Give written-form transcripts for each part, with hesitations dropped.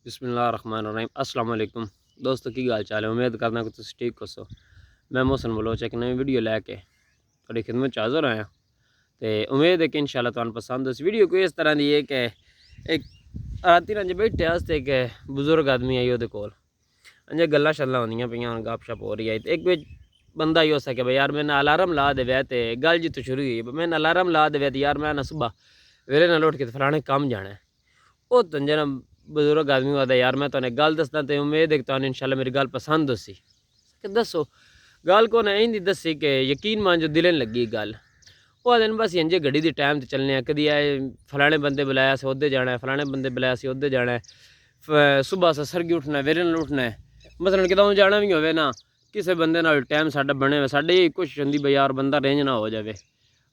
بسم اللہ الرحمن الرحیم السلام علیکم دوستو کی گال چال ہے امید کرنا کہ تسی ٹھیک ہو میں محسن بلوچ ایک نئی ویڈیو لے کے تھوڑی خدمت حاضر آیا تے امید ہے کہ انشاءاللہ تمہیں پسند اس ویڈیو کو اس طرح دی ہے کہ ایک راتی رنج بیٹھے واسطے کہ بزرگ آدمی آئی وہ کول انجے گلاں شلاں ہوندیاں پیاں گپ شپ ہو رہی ہے ایک بندہ ہی ہو سکے بھائی یار میں نے الارم لا دے وے تے گل جی تو شروع ہوئی میں نے الارم لا دے وے تے یار میں نہ صبح ویلے نہ اٹھ کے فلانے کام جانا ہے وہ تنجنا بزرگ آدمی ہوتا یار میں تو گل دستا تو امید ہے کہ تمہیں انشاءاللہ میری گل پسند ہوسی کہ دسو گل کو نہ این دسی کہ یقین مان جو دلیں لگی گل وہ دن بس انجے گھڑی دی ٹائم تے چلنے ہیں کدی آئے فلانے بندے بلایا سے ادھے جانا ہے فلانے بندے بلایا سے ادھے جانا ہے صبح سے سرگی اٹھنا ہے ویرے نال اٹھنا ہے مثلا کتوں جانا بھی ہوئے نا کسی بندے نال ٹائم ساڈا بنے ہوئے ساڈے یہ کوشش ہوندی بھئی یار بندہ رینج نہ ہو جاوے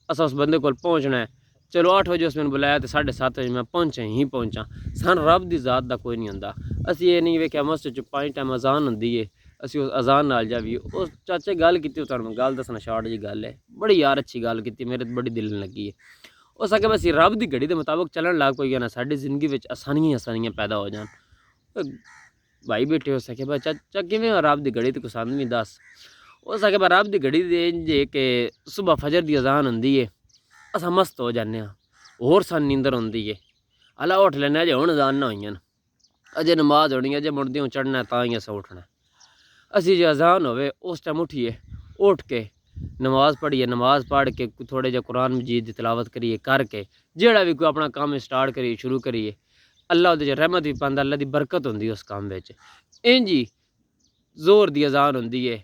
اسا اس بندے کول پہنچنا ہے چلو 8 بجے اس میں بلایا تو 7:30 بجے میں پہنچا ہی پہنچا سان رب دی ذات دا کوئی نہیں ہوندا اسی یہ نہیں ویکھیا مسجد 5 ٹائم اذان ہوندی ہے اسی اس اذان نال جاویے اس چاچے گل کیتی تانوں گل دسنا شارٹ جی گل ہے بڑی یار اچھی گل کیتی میرے بڑی دل لگی ہے اس کہ بس رب دی گھڑی دے مطابق چلن لگ پئی نا ساڈی زندگی وچ آسانیاں پیدا ہو جان بھائی بیٹھے ہو سکے بھائی چاچا کیویں رب دی گھڑی تے کوئی سانویں دس ہو سکے بھائی رب دی گھڑی دے جے کہ صبح فجر دی اذان ہوندی ہے اساں مست ہو جانے ہاں اور سان نیندر ہوندی ہے اللہ اٹھ لینا جے ہن اذان نہ ہوئیاں اجے نماز ہونی ہے اجے مڑدیوں چڑھنا ہے تاں ہی اساں اٹھنا ہے اسی جے اذان ہوئے اس ٹائم اٹھیے اٹھ کے نماز پڑھیے نماز پڑھ کے تھوڑے جے قرآن مجید دی تلاوت کریے کر کے جیڑا بھی کوئی اپنا کام سٹارٹ کریے شروع کریے اللہ دے رحمت بھی پاندا اللہ دی برکت ہوندی اس کام وچ انجی زور دی اذان ہوندی ہے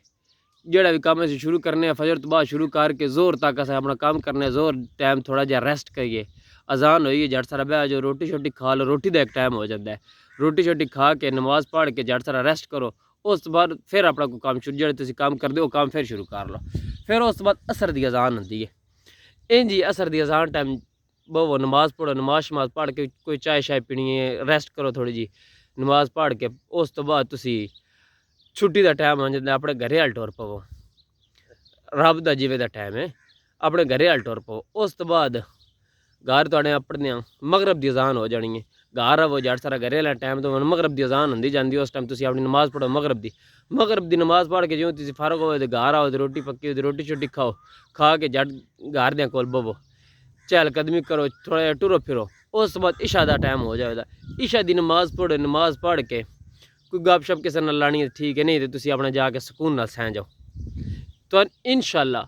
جیڑا بھی کام اسی شروع کرنے ہیں فجر تو بعد شروع کر کے زور تک اسا اپنا کام کرنے زور ٹائم تھوڑا جہا ریسٹ کریے اذان ہوئی ہے جٹ سارا بہ جو روٹی شوٹی کھا لو روٹی دا ایک ٹائم ہو جاتا ہے روٹی شوٹی کھا کے نماز پڑھ کے جٹ سارا ریسٹ کرو اس بعد پھر اپنا کوئی کام شروع جڑے تسی کام کر دے وہ کام پھر شروع کر لو پھر اس بعد عصر دی اذان ہوندی ہے انجی عصر دی اذان ٹائم بہو نماز پڑھو نماز پڑھ کے کوئی چائے شائے پینی ہے ریسٹ کرو تھوڑی جی نماز پڑھ کے اس تو بعد تسی چھٹی دا ٹائم ہو جاتا اپنے گھرے ہل ٹور پو رب دا جیوے دا ٹائم ہے اپنے گھرے ہل ٹور پو اس تو بعد گھر تواڈے اپنے مغرب دی اذان ہو جانی ہے گھر آو جٹ سارا گھرے والا ٹائم تو مغرب دی اذان ہوندی جاندی اس ٹائم تسی اپنی نماز پڑھو مغرب دی نماز پڑھ کے جیوں تسی فارغ ہوئے تے گھر آؤ تے روٹی پکی ہوئی تے روٹی شوٹی کھاؤ کھا کے جٹ گھر دیاں کول بہو چہل قدمی کرو تھوڑا جہا ٹرو پھرو اس بعد عشاء دا ٹائم ہو جائے گا عشاء دی نماز پڑھو نماز پڑھ کے کوئی گپ شپ کسی نال لانی ہے ٹھیک ہے نہیں تو تسی اپنا جا کے سکون نال سہ جاؤ تو انشاءاللہ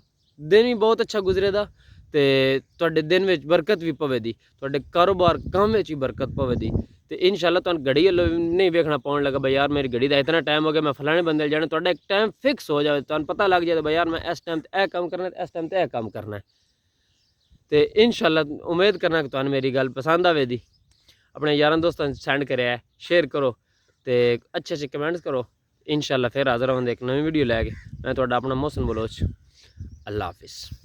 دن بھی بہت اچھا گزرے دا تے تواڈے دن وچ برکت بھی پوے دی تواڈے کاروبار کام وچ بھی برکت پوے دی تے انشاءاللہ تانوں گھڑی نہیں ویکھنا پاؤن لگا بھائی یار میری گھڑی دا اتنا ٹائم ہو گیا میں فلانے بندے جانا تواڈا ایک ٹائم فکس ہو جائے تانوں پتہ لگ جائے بھائی یار میں اس ٹائم تے اے کام کرنا ہے اس ٹائم تے اے کام کرنا ہے تے انشاءاللہ امید کرنا کہ تانوں میری گل پسند آوے دی اپنے یاراں دوستاں سینڈ کریا شیئر کرو تے اچھے کمنٹس کرو انشاءاللہ پھر حاضر ہوں ایک نئی ویڈیو لے کے میں تہاڈا اپنا محسن بلوچ اللہ حافظ